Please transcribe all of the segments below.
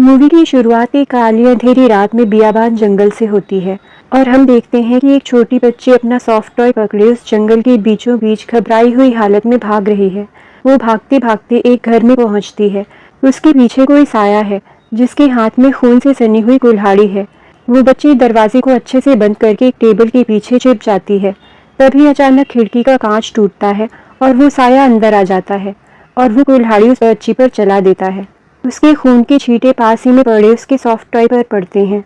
Movie की शुरुआत एक काली अंधेरी रात में बियाबान जंगल से होती है और हम देखते हैं कि एक छोटी बच्ची अपना सॉफ्ट टॉय पकड़े उस जंगल के बीचों बीच घबराई हुई हालत में भाग रही है। वो भागते भागते एक घर में पहुंचती है। उसके पीछे कोई साया है जिसके हाथ में खून से सनी हुई कुल्हाड़ी है। वो बच्ची दरवाजे को अच्छे से बंद करके एक टेबल के पीछे छिप जाती है। तभी अचानक खिड़की का कांच टूटता है और वो साया अंदर आ जाता है और वो कुल्हाड़ी उस बच्ची पर चला देता है। उसके खून के छींटे पास ही में पड़े उसके सॉफ्ट टॉय पर पड़ते हैं।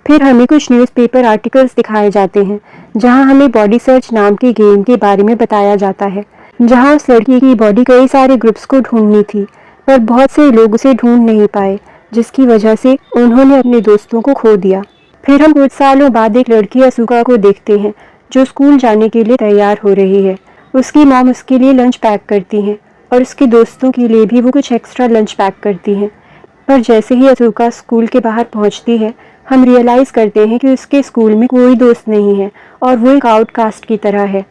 फिर हमें कुछ न्यूज़पेपर आर्टिकल्स दिखाए जाते हैं जहां हमें बॉडी सर्च नाम के गेम के बारे में बताया जाता है, जहां उस लड़की की बॉडी कई सारे ग्रुप्स को ढूंढनी थी, पर बहुत से लोग उसे ढूंढ नहीं पाए, जिसकी वजह से उन्होंने अपने दोस्तों को खो दिया। फिर हम कुछ सालों बाद एक लड़की असुका को देखते हैं जो स्कूल जाने के लिए तैयार हो रही है। उसकी मॉम उसके लिए लंच पैक करती हैं और उसके दोस्तों के लिए भी वो कुछ एक्स्ट्रा लंच पैक करती हैं। पर जैसे ही असुका स्कूल के बाहर पहुंचती है, हम रियलाइज़ करते हैं कि उसके स्कूल में कोई दोस्त नहीं है और वो एक आउटकास्ट की तरह है।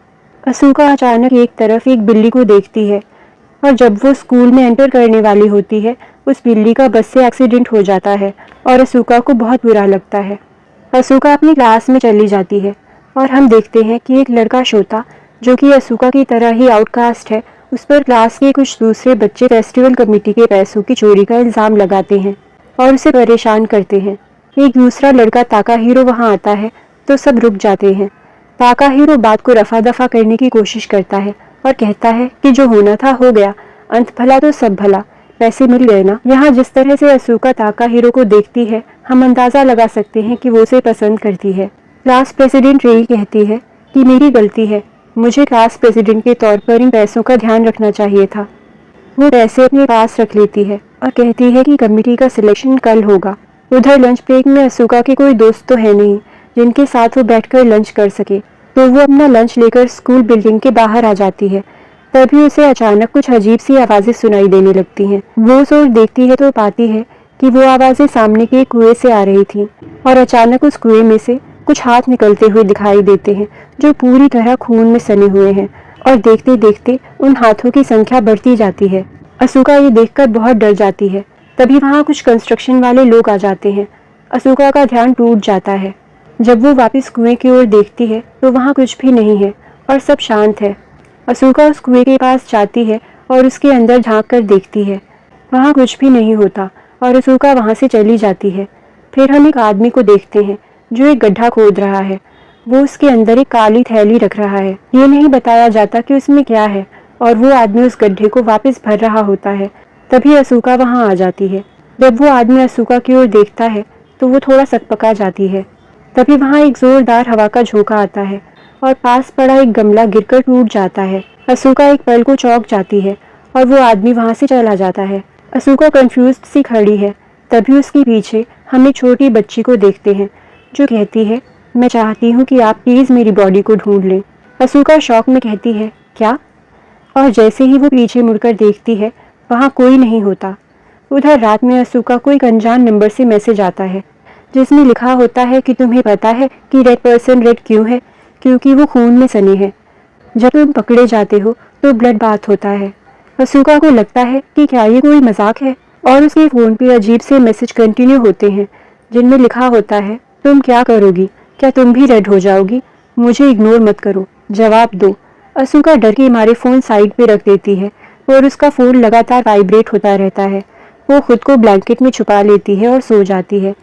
असुका अचानक एक तरफ एक बिल्ली को देखती है और जब वो स्कूल में एंटर करने वाली होती है, उस बिल्ली का बस से एक्सीडेंट हो जाता है और असुका को बहुत बुरा लगता है। असुका अपनी क्लास में चली जाती है और हम देखते हैं कि एक लड़का शोता, जो कि असुका की तरह ही आउटकास्ट है, उस पर क्लास के कुछ दूसरे बच्चे फेस्टिवल कमेटी के पैसों की चोरी का इल्ज़ाम लगाते हैं और उसे परेशान करते हैं। एक दूसरा लड़का ताकाहीरो वहां आता है तो सब रुक जाते हैं। ताकाहीरो बात को रफा दफा करने की कोशिश करता है और कहता है कि जो होना था हो गया, अंत भला तो सब भला, पैसे मिल गए ना। यहाँ जिस तरह से असुका ताकाहीरो को देखती है, हम अंदाज़ा लगा सकते हैं कि वो उसे पसंद करती है। क्लास प्रेसिडेंट रेई कहती है कि मेरी गलती है, मुझे क्लास प्रेसिडेंट के तौर पर इन पैसों का ध्यान रखना चाहिए था। वो पैसे अपने पास रख लेती है और कहती है कि कमेटी का सिलेक्शन कल होगा। उधर लंच ब्रेक में असुका के कोई दोस्त तो है नहीं जिनके साथ वो बैठकर लंच कर सके, तो वो अपना लंच लेकर स्कूल बिल्डिंग के बाहर आ जाती है। तभी उसे अचानक कुछ अजीब सी आवाज़ें सुनाई देने लगती हैं। वो उस ओर देखती है तो पाती है कि वो आवाज़ें सामने के कुएं से आ रही थी और अचानक उस कुएं में से कुछ हाथ निकलते हुए दिखाई देते हैं जो पूरी तरह खून में सने हुए हैं और देखते देखते उन हाथों की संख्या बढ़ती जाती है। असुका ये देखकर बहुत डर जाती है। तभी वहाँ कुछ कंस्ट्रक्शन वाले लोग आ जाते हैं। असुका का ध्यान टूट जाता है। जब वो वापस कुएं की ओर देखती है तो वहाँ कुछ भी नहीं है और सब शांत है। असुका उस कुएं के पास जाती है और उसके अंदर झांक कर देखती है। वहाँ कुछ भी नहीं होता और असुका वहाँ से चली जाती है। फिर हम एक आदमी को देखते हैं जो एक गड्ढा खोद रहा है। वो उसके अंदर एक काली थैली रख रहा है। ये नहीं बताया जाता कि उसमें क्या है और वो आदमी उस गड्ढे को वापस भर रहा होता है। तभी असुका वहाँ आ जाती है। जब वो आदमी असुका की ओर देखता है तो वो थोड़ा सकपका जाती है। तभी वहाँ एक जोरदार हवा का झोंका आता है और पास पड़ा एक गमला गिरकर टूट जाता है। असुका एक पल को चौंक जाती है और वो आदमी वहाँ से चला जाता है। असुका कंफ्यूज्ड सी खड़ी है। तभी उसके पीछे हम एक छोटी बच्ची को देखते हैं जो कहती है, मैं चाहती हूँ कि आप प्लीज़ मेरी बॉडी को ढूंढ लें। असुका शौक में कहती है, क्या? और जैसे ही वो पीछे मुड़कर देखती है, वहाँ कोई नहीं होता। उधर रात में असुका को एक अनजान नंबर से मैसेज आता है जिसमें लिखा होता है कि तुम्हें पता है कि रेड पर्सन रेड क्यों है? क्योंकि वो खून में सने हैं। जब तुम पकड़े जाते हो तो ब्लड बाथ होता है। असुका को लगता है कि क्या ये कोई मजाक है और उसके फ़ोन पे अजीब से मैसेज कंटिन्यू होते हैं जिनमें लिखा होता है, तुम क्या करोगी? क्या तुम भी रेड हो जाओगी? मुझे इग्नोर मत करो, जवाब दो। असुका डर के मारे फ़ोन साइड पे रख देती है और उसका फ़ोन लगातार वाइब्रेट होता रहता है। वो खुद को ब्लैंकेट में छुपा लेती है और सो जाती है।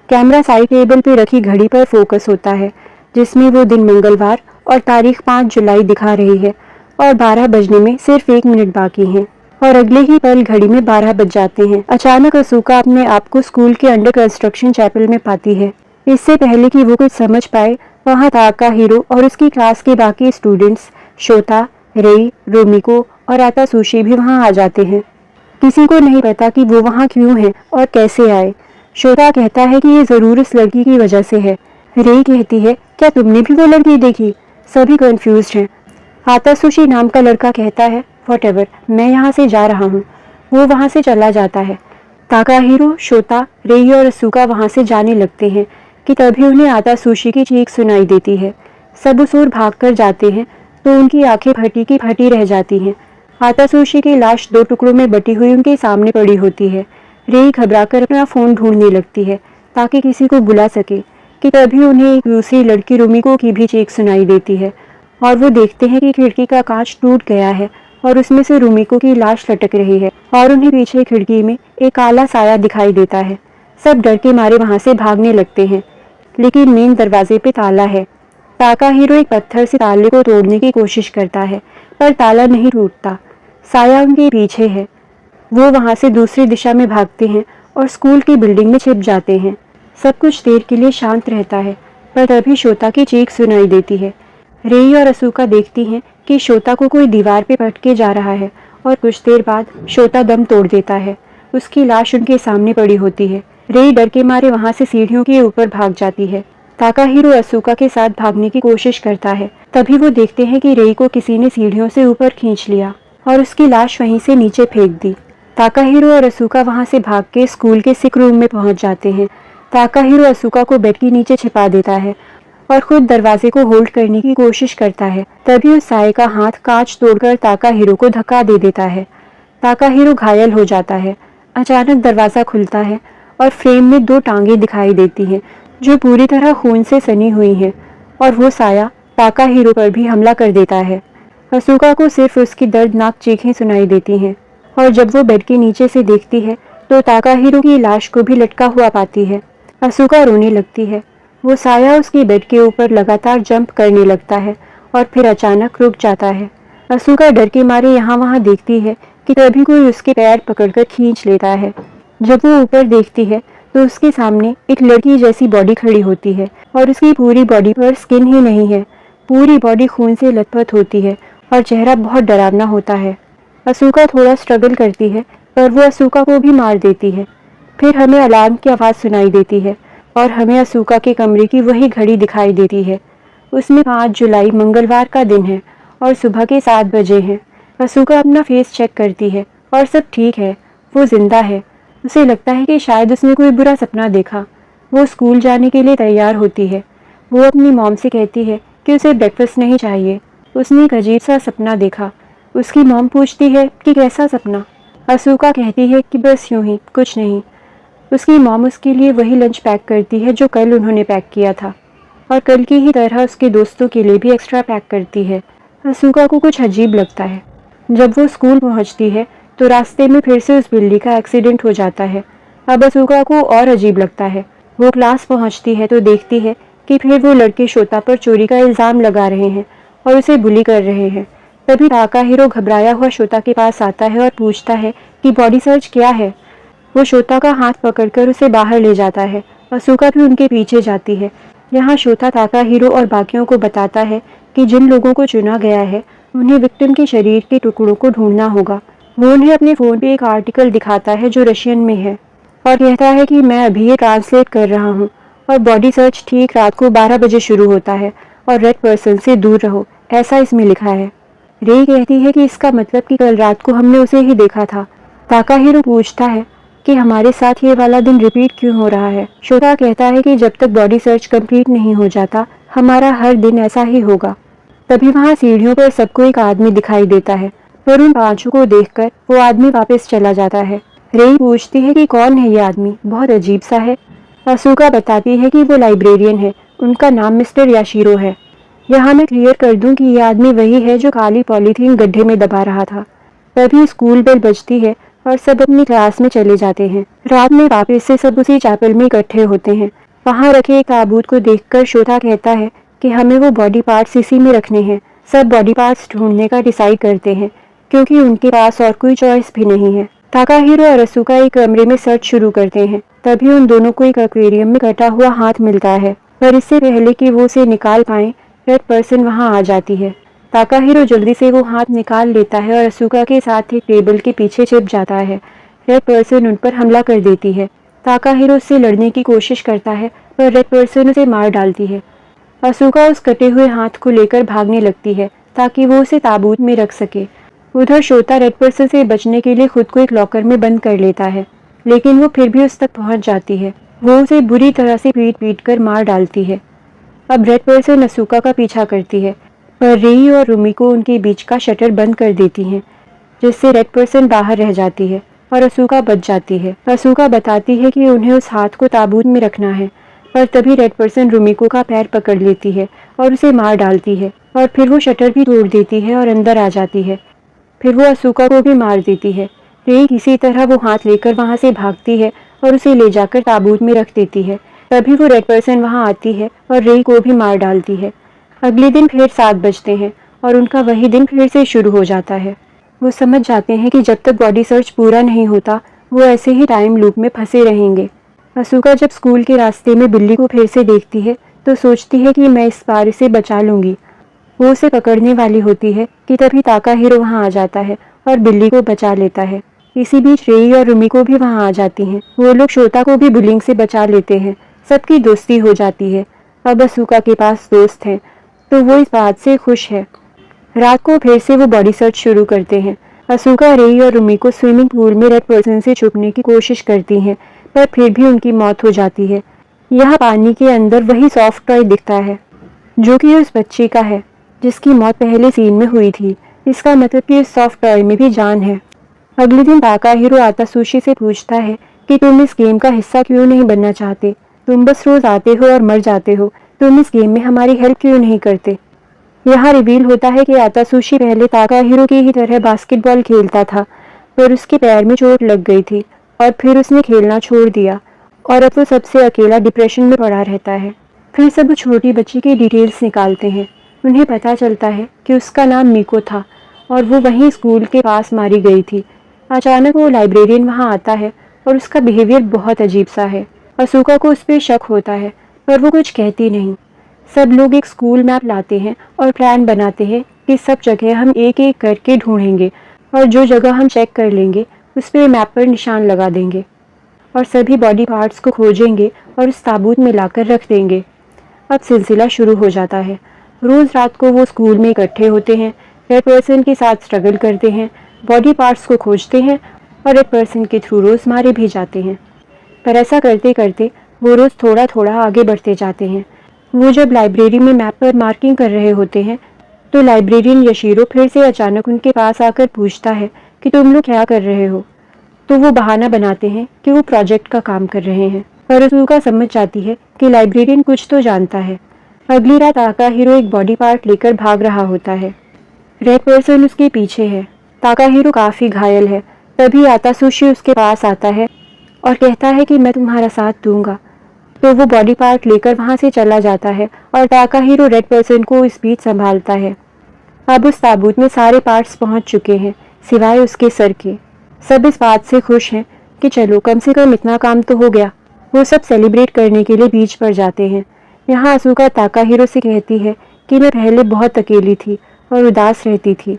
कैमरा साइड टेबल पे रखी घड़ी पर फोकस होता है जिसमें वो दिन मंगलवार और तारीख 5 जुलाई दिखा रही है और 12 बजने में सिर्फ 1 मिनट बाकी है और अगले ही पल घड़ी में 12 बज जाते हैं। अचानक असुका अपने आप को स्कूल के अंडर कंस्ट्रक्शन चैपल में पाती है। इससे पहले कि वो कुछ समझ पाए, वहाँ ताकाहीरो और उसकी क्लास के बाकी स्टूडेंट्स शोता, रेई, रोमिको और आतासुशी भी वहाँ आ जाते हैं। किसी को नहीं पता कि वो वहाँ क्यों है और कैसे आए। शोता कहता है कि ये ज़रूर इस लड़की की वजह से है। रेई कहती है, क्या तुमने भी वो लड़की देखी? सभी कंफ्यूज्ड हैं। आतासुशी नाम का लड़का कहता है, व्हाटएवर, मैं यहाँ से जा रहा हूँ। वो वहाँ से चला जाता है। ताकाहीरो, शोता, रेई और असुका वहाँ से जाने लगते हैं कि तभी उन्हें आतासुशी की चीख सुनाई देती है। सब उस ओर भागकर जाते हैं तो उनकी आंखें फटी की फटी रह जाती हैं। आतासुशी की लाश 2 टुकड़ों में बटी हुई उनके सामने पड़ी होती है। रेई घबराकर अपना फ़ोन ढूंढने लगती है ताकि किसी को बुला सके कि तभी उन्हें एक दूसरी लड़की रुमिको की भी चीख सुनाई देती है और वो देखते हैं कि खिड़की का कांच टूट गया है और उसमें से रुमिको की लाश लटक रही है और उन्हें पीछे खिड़की में एक काला साया दिखाई देता है। सब डर के मारे वहां से भागने लगते हैं, लेकिन मेन दरवाजे पे ताला है। ताकाहिरो एक पत्थर से ताले को तोड़ने की कोशिश करता है, पर ताला नहीं टूटता। साया उनके पीछे है। वो वहां से दूसरी दिशा में भागते हैं और स्कूल की बिल्डिंग में छिप जाते हैं। सब कुछ देर के लिए शांत रहता है, पर तभी शोता की चीख सुनाई देती है। रेई और असुका देखती हैं कि शोता को कोई दीवार पे पटके जा रहा है और कुछ देर बाद शोता दम तोड़ देता है। उसकी लाश उनके सामने पड़ी होती है। रेई डर के मारे वहां से सीढ़ियों के ऊपर भाग जाती है। ताकाहिरो असुका के साथ भागने की कोशिश करता है। तभी वो देखते हैं कि रेई को किसी ने सीढ़ियों से ऊपर खींच लिया और उसकी लाश वहीं से नीचे फेंक दी। ताकाहिरो और असुका वहां से भाग के स्कूल के सिक रूम में पहुंच जाते हैं। ताकाहिरो असुका को बेड के नीचे छिपा देता है और खुद दरवाजे को होल्ड करने की कोशिश करता है। तभी उस साये का हाथ कांच तोड़कर ताकाहिरो को धक्का दे देता है। ताकाहिरो घायल हो जाता है। अचानक दरवाजा खुलता है और फ्रेम में 2 टांगे दिखाई देती हैं जो पूरी तरह खून से सनी हुई हैं, और वो साया ताकाहिरो पर भी हमला कर देता है। असुका को सिर्फ उसकी दर्दनाक चीखें सुनाई देती हैं और जब वो बेड के नीचे से देखती है तो ताकाहिरो की लाश को भी लटका हुआ पाती है। असुका रोने लगती है। वो साया उसकी बेड के ऊपर लगातार जंप करने लगता है और फिर अचानक रुक जाता है। असुका डर के मारे यहाँ वहाँ देखती है कि तभी कोई उसके पैर पकड़कर खींच लेता है। जब वो ऊपर देखती है तो उसके सामने एक लड़की जैसी बॉडी खड़ी होती है और उसकी पूरी बॉडी पर स्किन ही नहीं है। पूरी बॉडी खून से लथपथ होती है और चेहरा बहुत डरावना होता है। असुका थोड़ा स्ट्रगल करती है, पर वो असुका को भी मार देती है। फिर हमें अलार्म की आवाज़ सुनाई देती है और हमें असुका के कमरे की वही घड़ी दिखाई देती है। उसमें 5 जुलाई मंगलवार का दिन है और सुबह के 7 बजे हैं। असुका अपना फेस चेक करती है और सब ठीक है, वो जिंदा है। उसे लगता है कि शायद उसने कोई बुरा सपना देखा। वो स्कूल जाने के लिए तैयार होती है। वो अपनी मॉम से कहती है कि उसे ब्रेकफास्ट नहीं चाहिए, उसने एक अजीब सा सपना देखा। उसकी मॉम पूछती है कि कैसा सपना। असुका कहती है कि बस यूं ही, कुछ नहीं। उसकी मॉम उसके लिए वही लंच पैक करती है जो कल उन्होंने पैक किया था और कल की ही तरह उसके दोस्तों के लिए भी एक्स्ट्रा पैक करती है। असुका को कुछ अजीब लगता है। जब वो स्कूल पहुंचती है तो रास्ते में फिर से उस बिल्ली का एक्सीडेंट हो जाता है। अब असुका को और अजीब लगता है। वो क्लास पहुंचती है तो देखती है कि फिर वो लड़के शोता पर चोरी का इल्ज़ाम लगा रहे हैं और उसे बुली कर रहे हैं। तभी ताकाहिरो घबराया हुआ शोता के पास आता है और पूछता है कि बॉडी सर्च क्या है। वो शोता का हाथ पकड़कर उसे बाहर ले जाता है। असुका भी उनके पीछे जाती है। यहाँ शोता ताकाहिरो और बाकियों को बताता है कि जिन लोगों को चुना गया है उन्हें विक्टिम के शरीर के टुकड़ों को ढूंढना होगा। वो उन्हें अपने फ़ोन पे एक आर्टिकल दिखाता है जो रशियन में है और कहता है कि मैं अभी ये ट्रांसलेट कर रहा हूँ और बॉडी सर्च ठीक रात को 12 बजे शुरू होता है और रेड पर्सन से दूर रहो, ऐसा इसमें लिखा है। रेई कहती है कि इसका मतलब कि कल रात को हमने उसे ही देखा था। ताकाहिरो पूछता है कि हमारे साथ ये वाला दिन रिपीट क्यों हो रहा है। शोता कहता है कि जब तक बॉडी सर्च कंप्लीट नहीं हो जाता हमारा हर दिन ऐसा ही होगा। तभी वहाँ सीढ़ियों पर सबको एक आदमी दिखाई देता है, पर उन 5 को देखकर वो आदमी वापस चला जाता है। रेई पूछती है कि कौन है ये आदमी, बहुत अजीब सा है। असुका बताती है कि वो लाइब्रेरियन है, उनका नाम मिस्टर याशिरो है। यहाँ मैं क्लियर कर दूं कि ये आदमी वही है जो काली पॉलीथीन गड्ढे में दबा रहा था। तभी स्कूल बेल बजती है और सब अपनी क्लास में चले जाते हैं। रात में वापस से सब उसी चैपल में इकट्ठे होते हैं। वहाँ रखे एक ताबूत को देखकर शोता कहता है कि हमें वो बॉडी पार्ट्स इसी में रखने हैं। सब बॉडी पार्ट्स ढूंढने का डिसाइड करते हैं क्योंकि उनके पास और कोई चॉइस भी नहीं है। ताकाहिरो और असुका एक कमरे में सर्च शुरू करते हैं। तभी उन दोनों को एक एक्वेरियम में कटा हुआ हाथ मिलता है, पर इससे पहले कि वो उसे निकाल पाएं रेड पर्सन वहाँ आ जाती है। ताकाहिरो जल्दी से वो हाथ निकाल लेता है और असुका के साथ एक टेबल के पीछे छिप जाता है। रेड पर्सन उन पर हमला कर देती है। ताकाहिरो उससे लड़ने की कोशिश करता है पर रेड पर्सन उसे मार डालती है। असुका उस कटे हुए हाथ को लेकर भागने लगती है ताकि वो उसे ताबूत में रख सके। उधर शोता रेड पर्सन से बचने के लिए खुद को एक लॉकर में बंद कर लेता है, लेकिन वो फिर भी उस तक पहुंच जाती है। वो उसे बुरी तरह से पीट कर मार डालती है। अब रेड पर्सन असुका का पीछा करती है, पर रेई और रुमिको उनके बीच का शटर बंद कर देती हैं, जिससे रेड पर्सन बाहर रह जाती है। और असूका बच जाती है। असूका बताती है कि उन्हें उस हाथ को ताबूत में रखना है, पर तभी रेड पर्सन रुमिको का पैर पकड़ लेती है और उसे मार डालती है, और फिर वो शटर भी तोड़ देती है और अंदर आ जाती है। फिर वो असूका को भी मार देती है। रेई किसी तरह वो हाथ लेकर वहाँ से भागती है और उसे ले जाकर ताबूत में रख देती है। तभी वो रेड पर्सन वहाँ आती है और रेई को भी मार डालती है। अगले दिन फिर 7 बजते हैं और उनका वही दिन फिर से शुरू हो जाता है। वो समझ जाते हैं कि जब तक बॉडी सर्च पूरा नहीं होता वो ऐसे ही टाइम लूप में फंसे रहेंगे। असूका जब स्कूल के रास्ते में बिल्ली को फिर से देखती है तो सोचती है कि मैं इस बार इसे बचा लूँगी। वो उसे पकड़ने वाली होती है कि तभी ताकाहिरो वहाँ आ जाता है और बिल्ली को बचा लेता है। इसी बीच रेई और रुमिको भी वहाँ आ जाती हैं। वो लोग शोता को भी बुलिंग से बचा लेते हैं। सबकी दोस्ती हो जाती है। अब असूका के पास दोस्त हैं तो वो इस बात से खुश है। रात को फिर से वो बॉडी सर्च शुरू करते हैं। असूका, रेई और रुमिको स्विमिंग पूल में रेड पर्सन से छुपने की कोशिश करती हैं, पर फिर भी उनकी मौत हो जाती है। यहाँ पानी के अंदर वही सॉफ्ट टॉय दिखता है जो कि उस बच्ची का है जिसकी मौत पहले सीन में हुई थी। इसका मतलब कि इस सॉफ्ट टॉय में भी जान है। अगले दिन ताकाहिरो आतासुशी से पूछता है कि तुम इस गेम का हिस्सा क्यों नहीं बनना चाहते? तुम बस रोज आते हो और मर जाते हो। तुम इस गेम में हमारी हेल्प क्यों नहीं करते? यहाँ रिवील होता है कि आतासुशी पहले ताकाहिरो की ही तरह बास्केटबॉल खेलता था, पर उसके पैर में चोट लग गई थी और फिर उसने खेलना छोड़ दिया और अब वो सबसे अकेला डिप्रेशन में पड़ा रहता है। फिर सब छोटी बच्ची की डिटेल्स निकालते हैं। उन्हें पता चलता है कि उसका नाम मिको था और वो वहीं स्कूल के पास मारी गई थी। अचानक वो लाइब्रेरियन वहाँ आता है और उसका बिहेवियर बहुत अजीब सा है। असूका को उस पर शक होता है पर वो कुछ कहती नहीं। सब लोग एक स्कूल मैप लाते हैं और प्लान बनाते हैं कि सब जगह हम एक एक करके ढूंढेंगे और जो जगह हम चेक कर लेंगे उस पर मैप पर निशान लगा देंगे और सभी बॉडी पार्ट्स को खोजेंगे और उस ताबूत में लाकर रख देंगे। अब सिलसिला शुरू हो जाता है। रोज़ रात को वो स्कूल में इकट्ठे होते हैं, रेड पर्सन के साथ स्ट्रगल करते हैं, बॉडी पार्ट्स को खोजते हैं और रेड पर्सन के थ्रू रोज़ मारे भी जाते हैं। पर ऐसा करते करते वो रोज़ थोड़ा थोड़ा आगे बढ़ते जाते हैं। वो जब लाइब्रेरी में मैप पर मार्किंग कर रहे होते हैं तो लाइब्रेरियन यशीरो फिर से अचानक उनके पास आकर पूछता है कि तुम लोग क्या कर रहे हो? तो वो बहाना बनाते हैं कि वो प्रोजेक्ट का काम कर रहे हैं। पर असूका समझ जाती है कि लाइब्रेरियन कुछ तो जानता है। अगली रात ताकाहिरो एक बॉडी पार्ट लेकर भाग रहा होता है। रेड पर्सन उसके पीछे है। ताकाहिरो काफ़ी घायल है। तभी आतासुशी उसके पास आता है और कहता है कि मैं तुम्हारा साथ दूंगा। तो वो बॉडी पार्ट लेकर वहाँ से चला जाता है और ताकाहिरो रेड पर्सन को इस बीच संभालता है। अब उस ताबूत में सारे पार्ट्स पहुँच चुके हैं सिवाय उसके सर के। सब इस बात से खुश हैं कि चलो कम से कम इतना काम तो हो गया। वो सब सेलिब्रेट करने के लिए बीच पर जाते हैं। यहाँ असूका ताकाहिरो से कहती है कि मैं पहले बहुत अकेली थी और उदास रहती थी।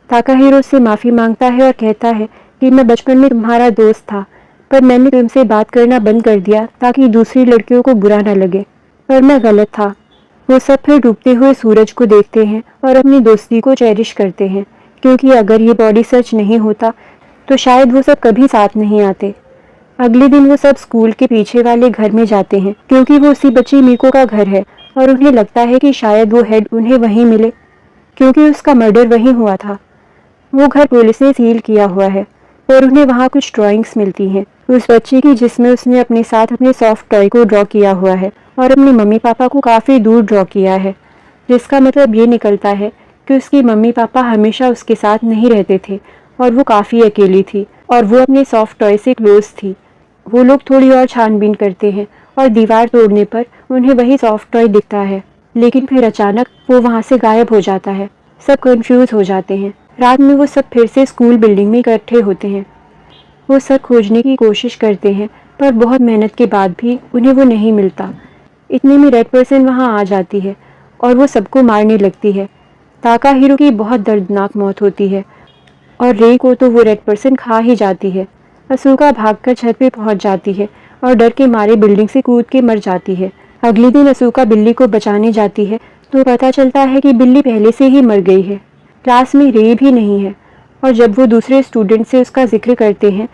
ताकाहिरो से माफ़ी मांगता है और कहता है कि मैं बचपन में तुम्हारा दोस्त था, पर मैंने तुमसे बात करना बंद कर दिया ताकि दूसरी लड़कियों को बुरा न लगे, पर मैं गलत था। वो सब फिर डूबते हुए सूरज को देखते हैं और अपनी दोस्ती को चेरिश करते हैं, क्योंकि अगर ये बॉडी सर्च नहीं होता तो शायद वो सब कभी साथ नहीं आते। अगले दिन वो सब स्कूल के पीछे वाले घर में जाते हैं क्योंकि वो उसी बच्ची मिको का घर है और उन्हें लगता है कि शायद वो हेड उन्हें वहीं मिले क्योंकि उसका मर्डर वहीं हुआ था। वो घर पुलिस ने सील किया हुआ है और उन्हें वहाँ कुछ ड्राइंग्स मिलती हैं उस बच्ची की जिसमें उसने अपने साथ अपने सॉफ्ट टॉय को ड्रॉ किया हुआ है और अपने मम्मी पापा को काफ़ी दूर ड्रॉ किया है, जिसका मतलब ये निकलता है कि उसकी मम्मी पापा हमेशा उसके साथ नहीं रहते थे और वो काफ़ी अकेली थी और वो अपने सॉफ्ट टॉय से क्लोज थी। वो लोग थोड़ी और छानबीन करते हैं और दीवार तोड़ने पर उन्हें वही सॉफ्ट टॉय दिखता है, लेकिन फिर अचानक वो वहाँ से गायब हो जाता है। सब कंफ्यूज हो जाते हैं। रात में वो सब फिर से स्कूल बिल्डिंग में इकट्ठे होते हैं। वो सब खोजने की कोशिश करते हैं पर बहुत मेहनत के बाद भी उन्हें वो नहीं मिलता। इतने में रेड पर्सन वहाँ आ जाती है और वो सबको मारने लगती है। ताकाहिरो की बहुत दर्दनाक मौत होती है और रे को तो वो रेड पर्सन खा ही जाती है। असूका भागकर छत पे पहुंच जाती है और डर के मारे बिल्डिंग से कूद के मर जाती है। अगले दिन असूका बिल्ली को बचाने जाती है तो पता चलता है कि बिल्ली पहले से ही मर गई है। क्लास में रे भी नहीं है और जब वो दूसरे स्टूडेंट से उसका जिक्र करते हैं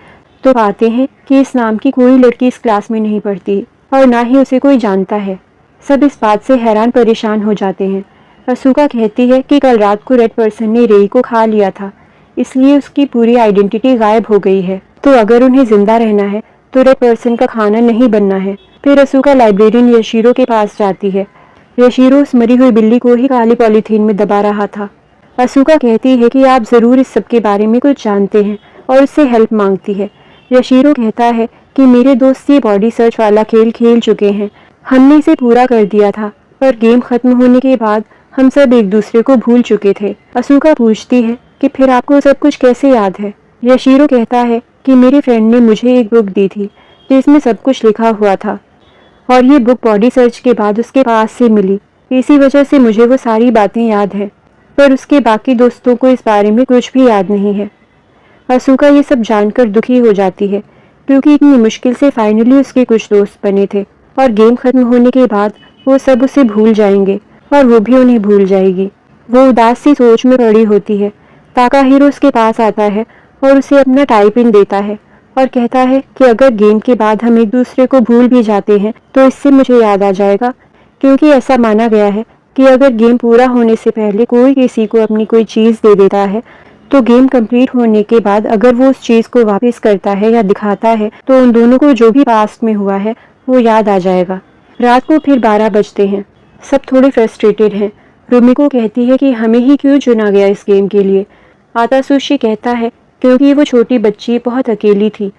तो पाते हैं कि इस नाम की कोई लड़की इस क्लास में नहीं पढ़ती और ना ही उसे कोई जानता है। सब इस बात से हैरान परेशान हो जाते हैं। असूका कहती है कि कल रात को रेड पर्सन ने रे को खा लिया था, इसलिए उसकी पूरी आइडेंटिटी गायब हो गई है तो अगर उन्हें जिंदा रहना है तो रेड पर्सन का खाना नहीं बनना है। फिर असूका लाइब्रेरियन यशीरो के पास जाती है। यशीरो उस मरी हुई बिल्ली को ही काली पॉलीथीन में दबा रहा था। असूका कहती है कि आप ज़रूर इस सब के बारे में कुछ जानते हैं और उससे हेल्प मांगती है। यशीरो कहता है कि मेरे दोस्त ये बॉडी सर्च वाला खेल खेल चुके हैं, हमने इसे पूरा कर दिया था, पर गेम खत्म होने के बाद हम सब एक दूसरे को भूल चुके थे। असूका पूछती है कि फिर आपको सब कुछ कैसे याद है। यशीरो कहता है कि मेरे फ्रेंड ने मुझे एक बुक दी थी जिसमें सब कुछ लिखा हुआ था और ये बुक बॉडी सर्च के बाद उसके पास से मिली, इसी वजह से मुझे वो सारी बातें याद है, पर उसके बाकी दोस्तों को इस बारे में कुछ भी याद नहीं है। असूका ये सब जानकर दुखी हो जाती है क्योंकि इतनी मुश्किल से फाइनली उसके कुछ दोस्त बने थे और गेम खत्म होने के बाद वो सब उसे भूल जाएंगे और वो भी उन्हें भूल जाएगी। वो उदास सी सोच में पड़ी होती है। ताकाहिरो उसके पास आता है और उसे अपना टाइप इन देता है और कहता है कि अगर गेम के बाद हम एक दूसरे को भूल भी जाते हैं तो इससे मुझे याद आ जाएगा, क्योंकि ऐसा माना गया है कि अगर गेम पूरा होने से पहले कोई किसी को अपनी कोई चीज़ दे देता है तो गेम कंप्लीट होने के बाद अगर वो उस चीज़ को वापस करता है या दिखाता है तो उन दोनों को जो भी पास्ट में हुआ है वो याद आ जाएगा। रात को फिर 12 बजते हैं। सब थोड़े फ्रस्ट्रेटेड हैं। रुमिको कहती है कि हमें ही क्यों चुना गया इस गेम के लिए। आतासुशी कहता है क्योंकि वो छोटी बच्ची बहुत अकेली थी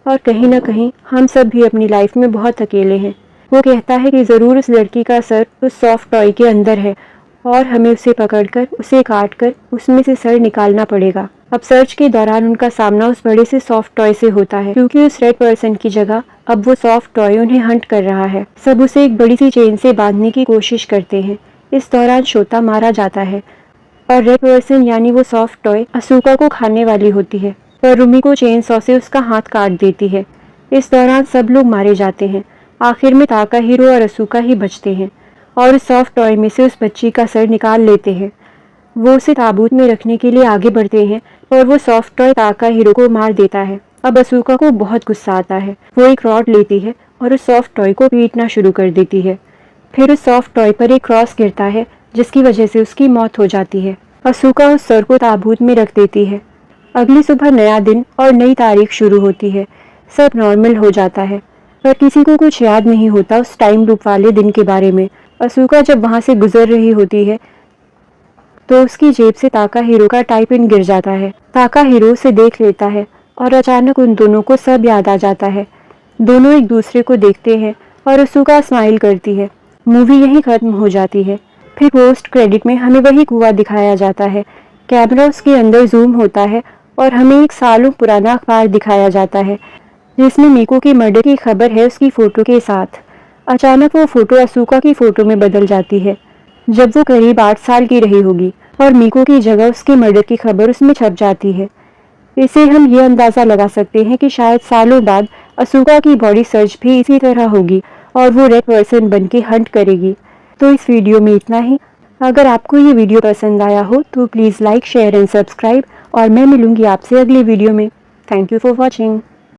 और कहीं ना कहीं हम सब भी अपनी लाइफ में बहुत अकेले हैं। वो कहता है कि ज़रूर उस लड़की का सर उस सॉफ्ट टॉय के अंदर है और हमें उसे पकड़कर उसे काटकर उसमें से सर निकालना पड़ेगा। अब सर्च के दौरान उनका सामना उस बड़े से सॉफ्ट टॉय से होता है क्योंकि उस रेड पर्सन की जगह अब वो सॉफ्ट टॉय उन्हें हंट कर रहा है। सब उसे एक बड़ी सी चेन से बांधने की कोशिश करते हैं। इस दौरान शोता मारा जाता है और रेड पर्सन यानी वो सॉफ्ट टॉय असूका को खाने वाली होती है, पर रुमिको चेन सॉ से उसका हाथ काट देती है। इस दौरान सब लोग मारे जाते हैं। आखिर में ताकाहिरो और असूका ही बचते हैं और उस सॉफ्ट टॉय में से उस बच्ची का सर निकाल लेते हैं। वो उसे ताबूत में रखने के लिए आगे बढ़ते हैं और वो सॉफ्ट टॉय ताकाहिरो को मार देता है। अब असूका को बहुत गुस्सा आता है। वो एक रॉड लेती है और उस सॉफ्ट टॉय को पीटना शुरू कर देती है। फिर उस सॉफ्ट टॉय पर एक क्रॉस गिरता है जिसकी वजह से उसकी मौत हो जाती है। असूका उस सर को ताबूत में रख देती है। अगली सुबह नया दिन और नई तारीख शुरू होती है। सब नॉर्मल हो जाता है, पर किसी को कुछ याद नहीं होता उस टाइम लूप वाले दिन के बारे में। असूका जब वहाँ से गुजर रही होती है तो उसकी जेब से ताकाहिरो का टाइप इन गिर जाता है। ताकाहिरो उसे देख लेता है और अचानक उन दोनों को सब याद आ जाता है। दोनों एक दूसरे को देखते हैं और असूका स्माइल करती है। मूवी यहीं खत्म हो जाती है। फिर पोस्ट क्रेडिट में हमें वही कुआं दिखाया जाता है। कैमरा उसके अंदर जूम होता है और हमें एक सालों पुराना अखबार दिखाया जाता है जिसमें मीको की मर्डर की खबर है उसकी फ़ोटो के साथ। अचानक वो फ़ोटो असूका की फ़ोटो में बदल जाती है जब वो करीब 8 साल की रही होगी और मीको की जगह उसके मर्डर की खबर उसमें छप जाती है। इससे हम ये अंदाज़ा लगा सकते हैं कि शायद सालों बाद असूका की बॉडी सर्च भी इसी तरह होगी और वो रेड पर्सन बन के हंट करेगी। तो इस वीडियो में इतना ही। अगर आपको ये वीडियो पसंद आया हो तो please like, share and subscribe और मैं मिलूँगी आपसे अगली वीडियो में। Thank you for watching.